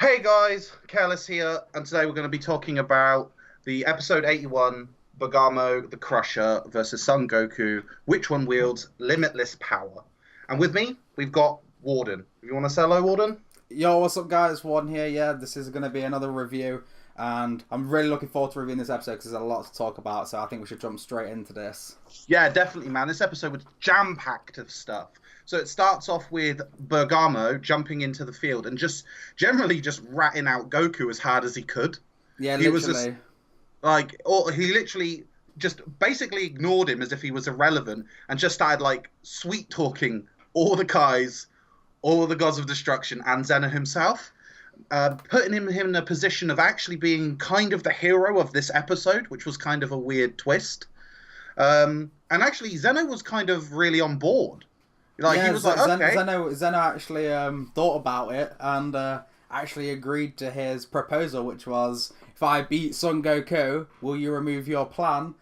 Hey guys, Careless here, and today we're going to be talking about the episode 81, Bergamo the Crusher versus Son Goku. Which one wields limitless power? And with me, we've got Warden. You want to say hello, Warden? Yo, what's up, guys? Warden here. Yeah, this is going to be another review, and I'm really looking forward to reviewing this episode because there's a lot to talk about. So I think we should jump straight into this. Yeah, definitely, man. This episode was jam-packed of stuff. So it starts off with Bergamo jumping into the field and just generally just ratting out Goku as hard as he could. Yeah, He was just literally. or he literally just basically ignored him as if he was irrelevant and just started like sweet talking all the guys, all the gods of destruction, and Zena himself, putting him in a position of actually being kind of the hero of this episode, which was kind of a weird twist. And actually, Zeno was kind of really on board. Like Yeah, he was like, okay, Zeno actually thought about it and actually agreed to his proposal, which was, if I beat Son Goku, will you remove your plan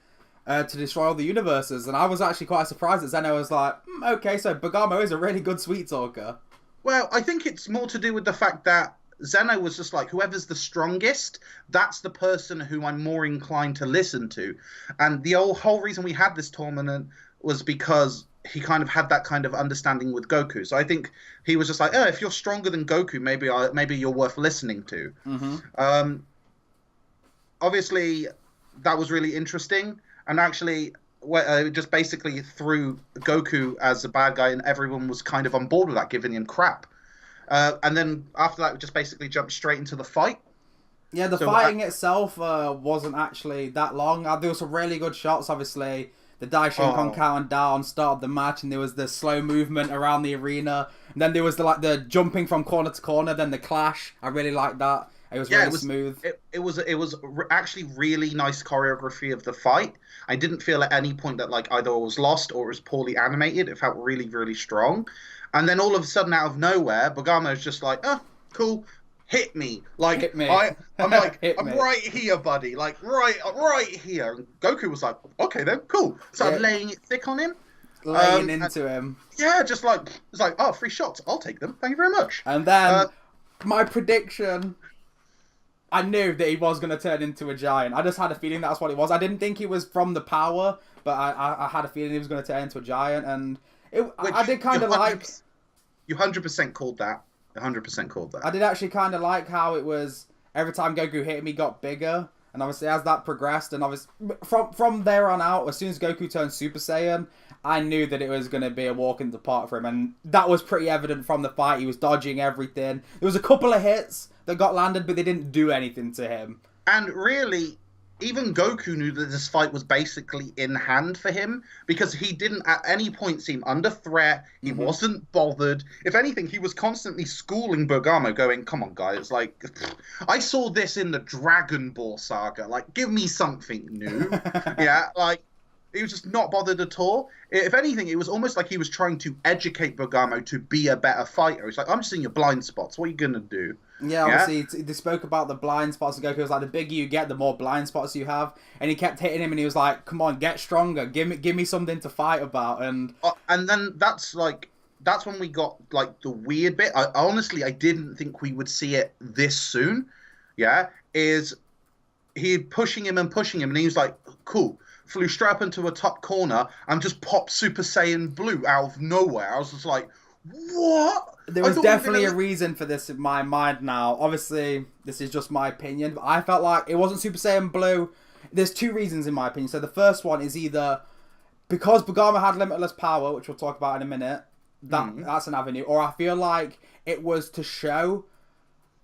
to destroy all the universes? And I was actually quite surprised that Zeno was like, okay, so Bergamo is a really good sweet talker. well, I think it's more to do with the fact that Zeno was just like, whoever's the strongest, that's the person who I'm more inclined to listen to. And the whole reason we had this tournament was because he kind of had that kind of understanding with Goku. So I think he was just like, oh, if you're stronger than Goku, maybe you're worth listening to. Mm-hmm. Um, Obviously, that was really interesting. And actually, just basically threw Goku as a bad guy, and everyone was kind of on board with that, giving him crap. And then after that, we just basically jumped straight into the fight. Yeah, the So fighting itself wasn't actually that long. There were some really good shots, obviously. The Daishinkan counting down started the match, and there was the slow movement around the arena. And then there was the jumping from corner to corner, then the clash. I really liked that. It was really smooth. It was actually really nice choreography of the fight. I didn't feel at any point that like either it was lost or it was poorly animated. It felt really, really strong. And then all of a sudden, out of nowhere, Bergamo's just like, oh, cool, hit me. Like Hit me. I'm like, Hit I'm me. right here, buddy. Like right here. And Goku was like, okay then, cool. Started Yeah. laying it thick on him. Laying And into him. yeah, just like it's like, oh, free shots. I'll take them. Thank you very much. And then, Uh, my prediction, I knew that he was going to turn into a giant. I just had a feeling that's what it was. I didn't think he was from the power, but I had a feeling he was going to turn into a giant. And I did kind of like... You 100% called that. 100% called I that. did actually kind of like how it was, every time Goku hit him, he got bigger. And obviously, as that progressed, and obviously, from there on out, as soon as Goku turned Super Saiyan, I knew that it was going to be a walk in the park for him. And that was pretty evident from the fight. He was dodging everything. There was a couple of hits that got landed, but they didn't do anything to him. And really, even Goku knew that this fight was basically in hand for him because he didn't at any point seem under threat. He wasn't bothered. If anything, he was constantly schooling Bergamo, going, come on, guys. Like, I saw this in the Dragon Ball saga. Like, give me something new. Yeah, like, he was just not bothered at all. If anything, it was almost like he was trying to educate Bergamo to be a better fighter. He's like, I'm just seeing your blind spots. What are you going to do? Yeah, obviously, they spoke about the blind spots, and Goku was like, the bigger you get, the more blind spots you have. And he kept hitting him, and he was like, come on, get stronger. Give me something to fight about. And then that's when we got like the weird bit. I didn't think we would see it this soon. Yeah, is he pushing him, and he was like, cool. Flew straight up into a top corner and just popped Super Saiyan Blue out of nowhere. I was just like, what? There was definitely a reason for this in my mind now. Obviously, this is just my opinion, but I felt like it wasn't Super Saiyan Blue. There's two reasons in my opinion. So the first one is either because Bergamo had limitless power, which we'll talk about in a minute, that's an avenue, or I feel like it was to show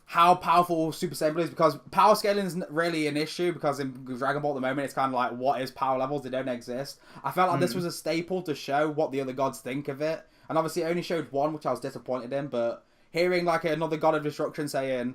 how powerful Super Saiyan Blue is, because power scaling isn't really an issue, because in Dragon Ball at the moment it's kind of like, what is power levels? They don't exist. I felt like this was a staple to show what the other gods think of it. And obviously it only showed one, which I was disappointed in, but hearing like another god of destruction saying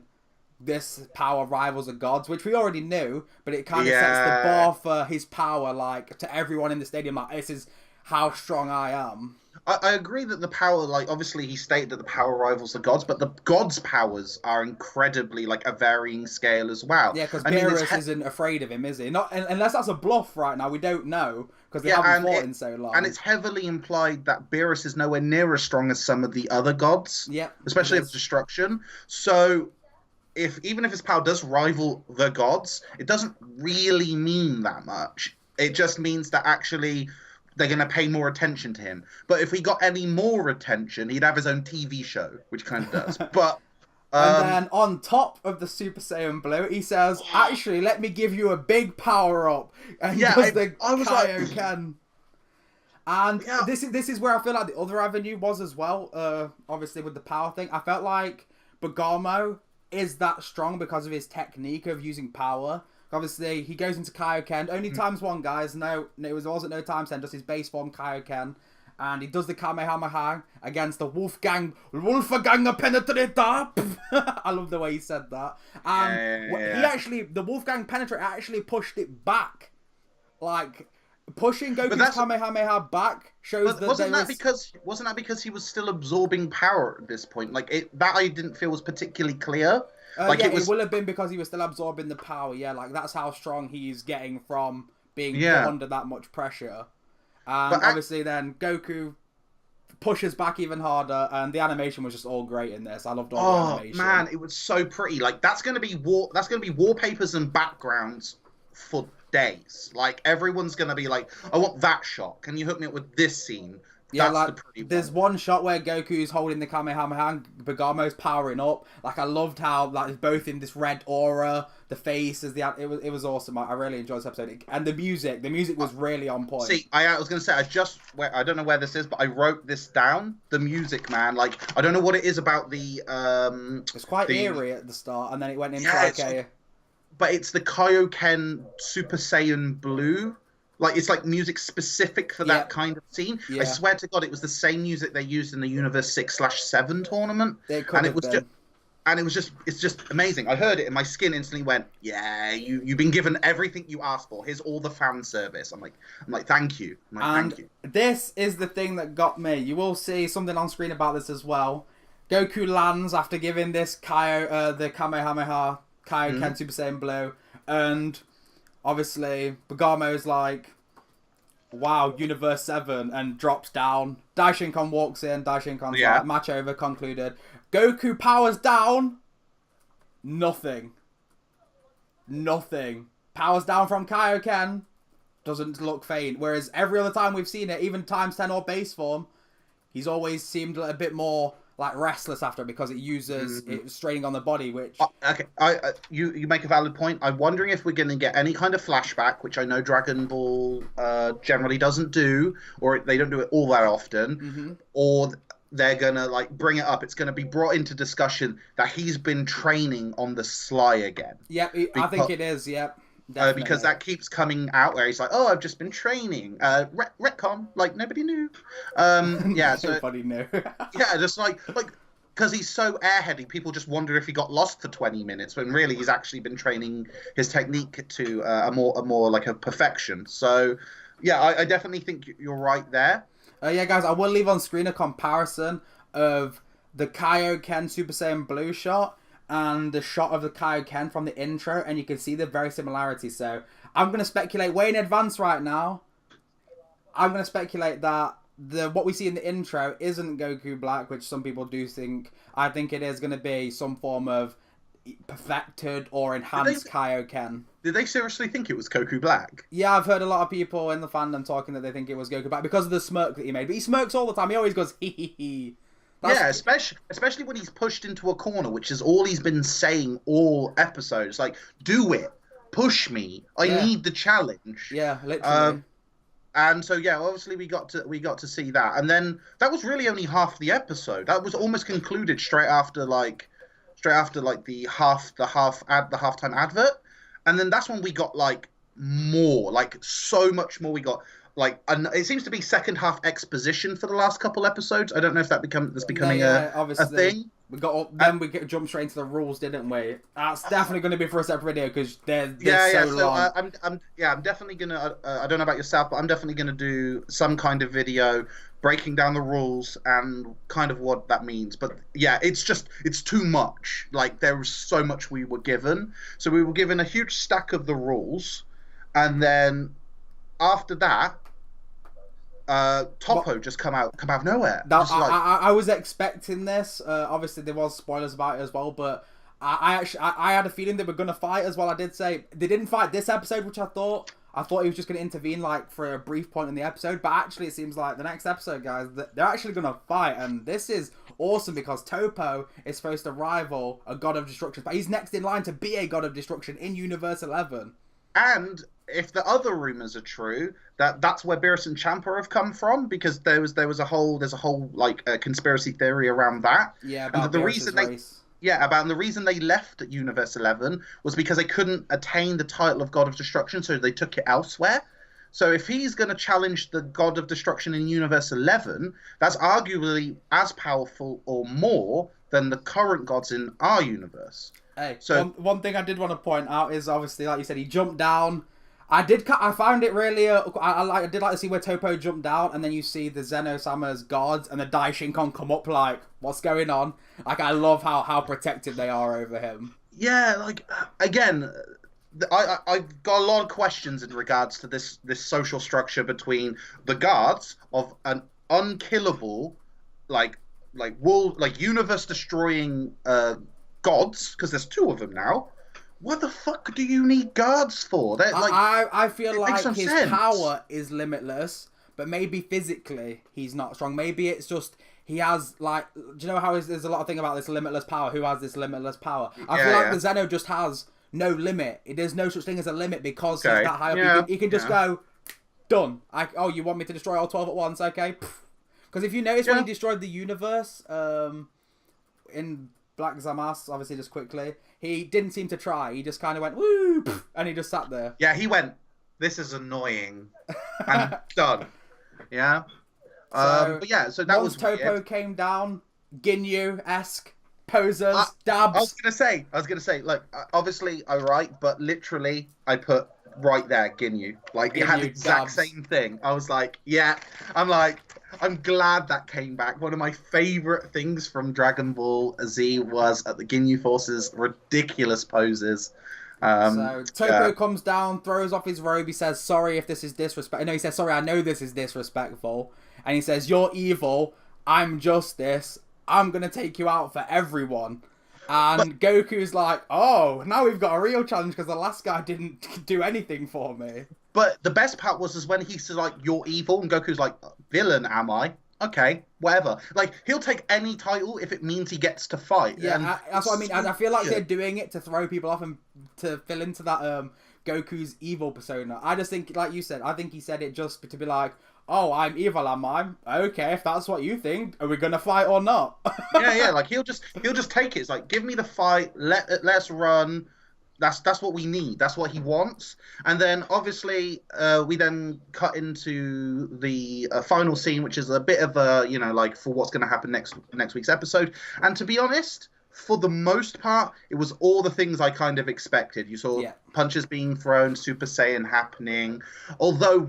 this power rivals the gods, which we already knew, but it kind of sets the bar for his power, like, to everyone in the stadium, like, this is how strong I am. I agree that the power, like, obviously he stated that the power rivals the gods, but the gods' powers are incredibly, like, a varying scale as well. Yeah, because Beerus isn't afraid of him, is he? Not unless that's a bluff right now. We don't know, because they haven't fought in so long. And it's heavily implied that Beerus is nowhere near as strong as some of the other gods. Yeah, especially of destruction. So even if his power does rival the gods, it doesn't really mean that much. It just means that actually they're going to pay more attention to him. But if he got any more attention, he'd have his own TV show, which kind of does. But and then on top of the Super Saiyan Blue, he says, "Actually, let me give you a big power up." And he does the Kaioken. And this is where I feel like the other avenue was as well. Obviously with the power thing, I felt like Bergamo is that strong because of his technique of using power. Obviously, he goes into Kaioken. Only times one, guys. It wasn't no times 10. Just his base form Kaioken. And he does the Kamehameha against the Wolfgang Penetrator. I love the way he said that. And he actually, the Wolfgang Penetrator actually pushed it back. Like, pushing Goku's Kamehameha back shows that wasn't that because he was still absorbing power at this point? Like, that I didn't feel was particularly clear. It will have been because he was still absorbing the power. Yeah, like that's how strong he's getting from being put under that much pressure. And obviously, then Goku pushes back even harder, and the animation was just all great in this. I loved all the animation. Oh man, it was so pretty. Like that's gonna be wallpapers and backgrounds for days. Like everyone's gonna be like, I want that shot. Can you hook me up with this scene? Yeah, like, there's one shot where Goku's holding the Kamehameha and Bergamo's powering up. Like, I loved how, like, both in this red aura, the face, it was awesome. I really enjoyed this episode. And the music was really on point. See, I was going to say, I don't know where this is, but I wrote this down. The music, man. Like, I don't know what it is about the... it's quite eerie at the start, and then it went into, but it's the Kaioken Super Saiyan Blue. Like, it's like music specific for that kind of scene. Yeah. I swear to God, it was the same music they used in the Universe 6/7 tournament. It's just amazing. I heard it and my skin instantly went, yeah, you've been given everything you asked for. Here's all the fan service. I'm like, thank you. Thank you. This is the thing that got me. You will see something on screen about this as well. Goku lands after giving this the Kamehameha Kaioken Super Saiyan Blue, and obviously, Bergamo's like, wow, Universe 7, and drops down. Daishinkan walks in. Daishinkan's like, match over, concluded. Goku powers down. Nothing. Powers down from Kaioken. Doesn't look faint. Whereas every other time we've seen it, even times 10 or base form, he's always seemed a bit more... like restless after because it uses it's straining on the body, which okay. You make a valid point. I'm wondering if we're going to get any kind of flashback, which I know Dragon Ball generally doesn't do, or they don't do it all that often, or they're gonna like bring it up. It's going to be brought into discussion that he's been training on the sly again. Yep, I think it is. Yep. Because that keeps coming out where he's like, oh, I've just been training. Retcon, like nobody knew. Yeah, so nobody knew. Yeah, just like because he's so airheady, people just wonder if he got lost for 20 minutes when really he's actually been training his technique to a more like a perfection. So yeah, I definitely think you're right there. Yeah, guys, I will leave on screen a comparison of the Kaioken Super Saiyan Blue shot and the shot of the Kaioken from the intro, and you can see the very similarity. So I'm going to speculate way in advance right now. I'm going to speculate that what we see in the intro isn't Goku Black, which some people do think. I think it is going to be some form of perfected or enhanced Kaioken. Did they seriously think it was Goku Black? Yeah, I've heard a lot of people in the fandom talking that they think it was Goku Black because of the smirk that he made. But he smirks all the time. He always goes, hee hee hee. Yeah, especially when he's pushed into a corner, which is all he's been saying all episodes. Like, do it, push me. I need the challenge. Yeah, literally. And so yeah, obviously we got to see that, and then that was really only half the episode. That was almost concluded straight after the halftime advert, and then that's when we got like more, like so much more. We got. Like, it seems to be second half exposition for the last couple episodes. I don't know if that's becoming a thing. We jumped straight into the rules, didn't we? That's definitely going to be for a separate video because they're so long. I'm definitely gonna. I don't know about yourself, but I'm definitely gonna do some kind of video breaking down the rules and kind of what that means. But yeah, it's too much. Like there was so much we were given. So we were given a huge stack of the rules, and then after that. Topo just come out of nowhere. I was expecting this. Obviously, there was spoilers about it as well, but I had a feeling they were gonna fight as well. I did say they didn't fight this episode, which I thought he was just gonna intervene like for a brief point in the episode. But actually, it seems like the next episode, guys, they're actually gonna fight, and this is awesome because Topo is supposed to rival a god of destruction, but he's next in line to be a god of destruction in Universe 11. And if the other rumors are true, that's where Beerus and Champa have come from, because there's a whole like conspiracy theory around that. Yeah, about the Beerus's reason race. the reason they left at Universe 11 was because they couldn't attain the title of God of Destruction, so they took it elsewhere. So if he's going to challenge the God of Destruction in Universe 11, that's arguably as powerful or more than the current gods in our universe. Hey, so one thing I did want to point out is obviously, like you said, he jumped down. I found it really. I did like to see where Topo jumped down, and then you see the Zeno-Sama's guards and the Daishinkon come up. Like, what's going on? Like, I love how protected they are over him. Yeah, like again, I've got a lot of questions in regards to this social structure between the guards of an unkillable, like universe destroying gods, because there's two of them now. What the fuck do you need guards for? Like, I feel like his sense. power is limitless, but maybe physically he's not strong. Maybe it's just he has, like, do you know how there's a lot of thing about this limitless power? Who has this limitless power? I feel like the Zeno just has no limit. There's no such thing as a limit because he's that high up. Yeah. He can just go, done. You want me to destroy all 12 at once? Okay. Because if you notice when he destroyed the universe in Black Zamas, obviously just quickly, he didn't seem to try. He just kind of went, woo, and he just sat there. Yeah, he went, this is annoying. And done. Yeah. But yeah, so that was Topo weird. Came down, Ginyu-esque, posers, dabs. I was gonna say, like, obviously I write, but literally I put right there, Ginyu. Like, it had the exact same thing. I was like, yeah. I'm glad that came back. One of my favorite things from Dragon Ball Z was at the Ginyu Force's ridiculous poses. So Topo comes down, throws off his robe. He says, sorry if this is disrespectful. No, he says, sorry, I know this is disrespectful. And he says, you're evil. I'm justice. I'm going to take you out for everyone. And Goku's like, oh, now we've got a real challenge because the last guy didn't do anything for me. But the best part was when he said, like, you're evil, and Goku's like, villain, am I? Okay, whatever. Like, he'll take any title if it means he gets to fight. Yeah, that's what I mean. I feel like they're doing it to throw people off and to fill into that Goku's evil persona. I just think, like you said, I think he said it just to be like, oh, I'm evil, am I? Okay, if that's what you think, are we gonna fight or not? yeah. Like, he'll just take it. It's like, give me the fight. Let's run. That's what we need. That's what he wants. And then obviously we then cut into the final scene, which is a bit of a, like, for what's going to happen next week's episode. And to be honest, for the most part, it was all the things I kind of expected. You saw punches being thrown, Super Saiyan happening. Although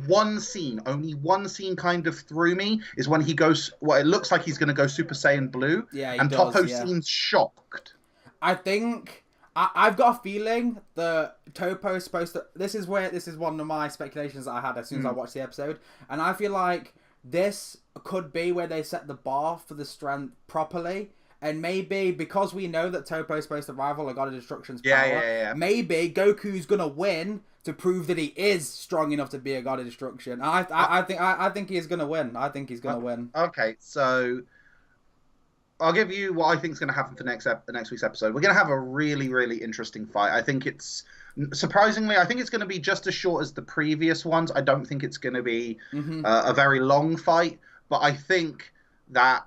only one scene kind of threw me, is when he goes, it looks like he's going to go Super Saiyan Blue. Yeah, and Topo seems shocked. I think I've got a feeling that Topo's supposed to... This is one of my speculations that I had as soon as I watched the episode. And I feel like this could be where they set the bar for the strength properly. And maybe, because we know that Topo's supposed to rival a God of Destruction's power, maybe Goku's going to win to prove that he is strong enough to be a God of Destruction. I think he's going to win. I think he's going to win. Okay, so I'll give you what I think is going to happen for next week's episode. We're going to have a really, really interesting fight. I think it's, surprisingly, I think it's going to be just as short as the previous ones. I don't think it's going to be a very long fight. But I think that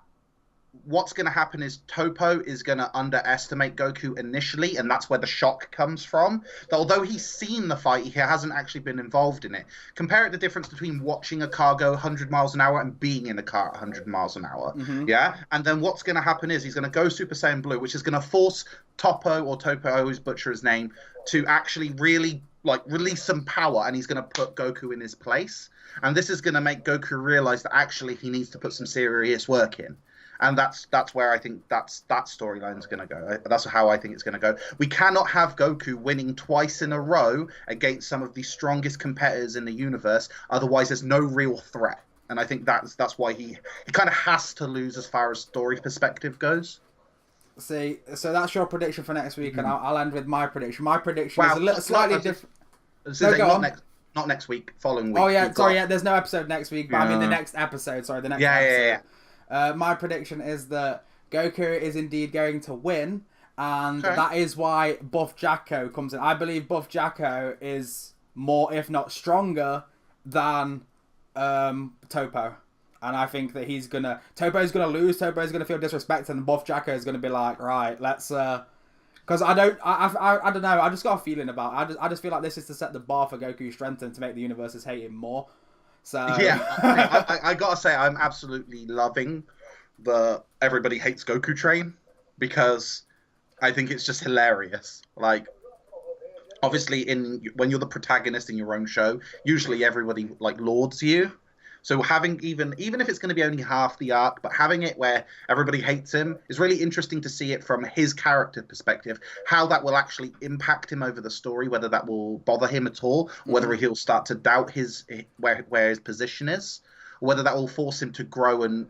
what's going to happen is Topo is going to underestimate Goku initially, and that's where the shock comes from. That although he's seen the fight, he hasn't actually been involved in it. Compare it the difference between watching a car go 100 miles an hour and being in a car at 100 miles an hour. Yeah? And then what's going to happen is he's going to go Super Saiyan Blue, which is going to force Topo, I always butcher his name, to actually really, like, release some power, and he's going to put Goku in his place. And this is going to make Goku realize that actually he needs to put some serious work in. And that's where I think that storyline is going to go. That's how I think it's going to go. We cannot have Goku winning twice in a row against some of the strongest competitors in the universe. Otherwise, there's no real threat. And I think that's why he kind of has to lose as far as story perspective goes. See, so that's your prediction for next week, and I'll end with my prediction. My prediction is a little slightly different. Not next week, following week. Oh yeah, sorry, yeah. There's no episode next week, but I mean the next episode. Sorry, the next episode. Yeah. My prediction is that Goku is indeed going to win, and that is why Buff Jacko comes in. I believe Buff Jacko is more, if not stronger, than Topo. And I think that Topo's gonna lose. Topo's gonna feel disrespected, and Buff Jacko is gonna be like, right, let's. Because I don't know. I just got a feeling about it. I just feel like this is to set the bar for Goku's strength and to make the universes hate him more. So yeah, I gotta say I'm absolutely loving the everybody hates Goku train, because I think it's just hilarious. Like, obviously, when you're the protagonist in your own show, usually everybody like lauds you. So having even if it's going to be only half the arc, but having it where everybody hates him is really interesting to see it from his character perspective, how that will actually impact him over the story, whether that will bother him at all, whether he'll start to doubt where his position is, or whether that will force him to grow and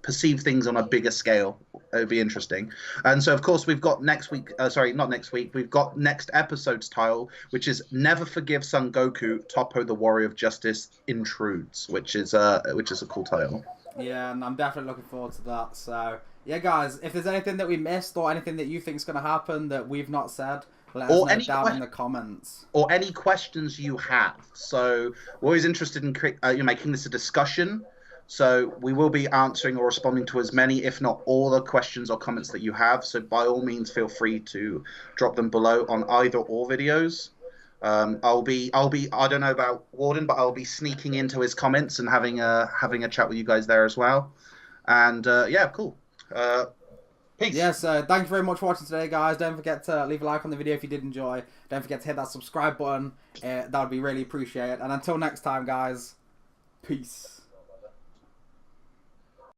perceive things on a bigger scale. It would be interesting. And so, of course, we've got next week. Sorry, not next week. We've got next episode's title, which is "Never Forgive Son Goku. Toppo, the Warrior of Justice, Intrudes," which is a cool title. Yeah, and I'm definitely looking forward to that. So, yeah, guys, if there's anything that we missed or anything that you think is going to happen that we've not said, let us know down in the comments. Or any questions you have. So we're always interested in making this a discussion. So we will be answering or responding to as many, if not all, the questions or comments that you have. So by all means, feel free to drop them below on either or videos. I'll be. I don't know about Warden, but I'll be sneaking into his comments and having a chat with you guys there as well. And yeah, cool. Peace. Yeah, so thank you very much for watching today, guys. Don't forget to leave a like on the video if you did enjoy. Don't forget to hit that subscribe button. That would be really appreciated. And until next time, guys, peace.